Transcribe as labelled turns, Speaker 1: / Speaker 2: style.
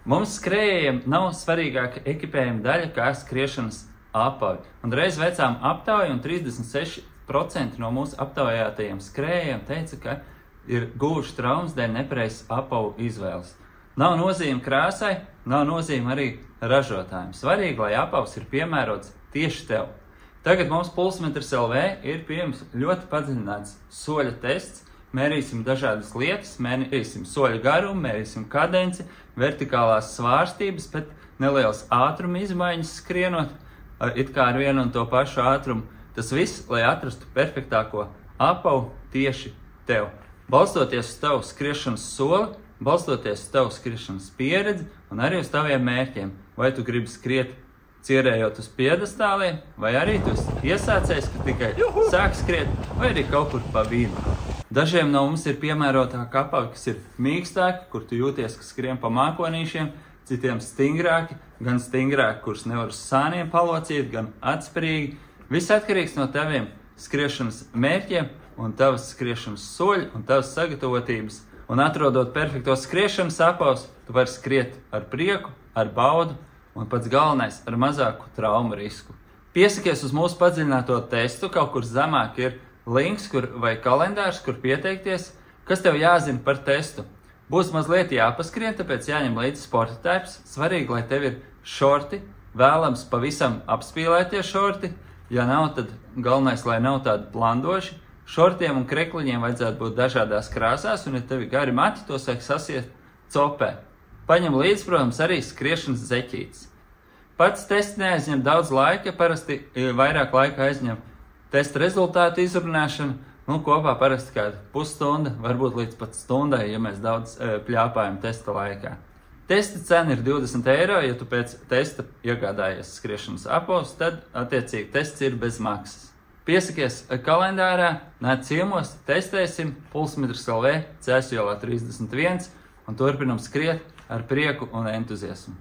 Speaker 1: Mums skrējējiem nav svarīgāka ekipējuma daļa kā skriešanas apavi. Un reiz veicām aptauju, un 36% no mūsu aptaujātajiem skrējējiem teica, ka ir guvuši traumas dēļ nepareizas apavu izvēles. Nav nozīme krāsai, nav nozīme arī ražotājiem. Svarīgi, lai apavs ir piemērots tieši tev. Tagad mums Pulsmetrs LV ir pieejams ļoti padziļināts soļa tests. Mērīsim dažādas lietas, mērīsim soļu garumu, mērīsim kadenci, vertikālās svārstības, bet nelielas ātruma izmaiņas skrienot, it kā ar vienu un to pašu ātrumu. Tas viss, lai atrastu perfektāko apavu tieši tev. Balstoties uz tavu skriešanas soli, balstoties uz tavu skriešanas pieredzi un arī uz taviem mērķiem. Vai tu gribi skriet cierējot uz piedestāliem, vai arī tu esi iesācējs, ka tikai sāk skriet, vai arī kaut kur pa vidu. Dažiem no mums ir piemērotāka apava, kas ir mīkstāki, kur tu jūties, ka skrien pa mākonīšiem, citiem stingrāki, gan stingrāki, kurus nevar uz sāniem palocīt, gan atspērīgi. Viss atkarīgs no taviem skriešanas mērķiem un tavas skriešanas soļi un tavas sagatavotības. Un atrodot perfekto skriešanas apavus, tu vari skriet ar prieku, ar baudu un pats galvenais ar mazāku traumu risku. Piesakies uz mūsu padziļināto testu, kaut kur zemāk ir links vai kalendārs, kur pieteikties, kas tev jāzina par testu. Būs mazliet jāpaskrien, tāpēc jāņem līdzi sporta tērps. Svarīgi, lai tev ir šorti, vēlams pavisam apspīlētie šorti. Ja nav, tad galvenais, lai nav tādi blandoši. Šortiem un krekliņiem vajadzētu būt dažādās krāsās, un ja tev ir gari mati, tos vajag sasiet copē. Paņem līdzi, protams, arī skriešanas zeķītes. Pats tests neaizņem daudz laika, parasti vairāk laika aizņem testa rezultātu izrunāšana, kopā parasti kāda pusstunda, varbūt līdz pat stundai, ja mēs daudz pļāpājam testa laikā. Testa cena ir 20 eiro, ja tu pēc testa iegādājies skriešanas apavus, tad attiecīgi tests ir bez maksas. Piesakies kalendārā, nāc ciemos, testēsim Pulsmetrs LV, Cēsu ielā 31 un turpinam skriet ar prieku un entuziasmu.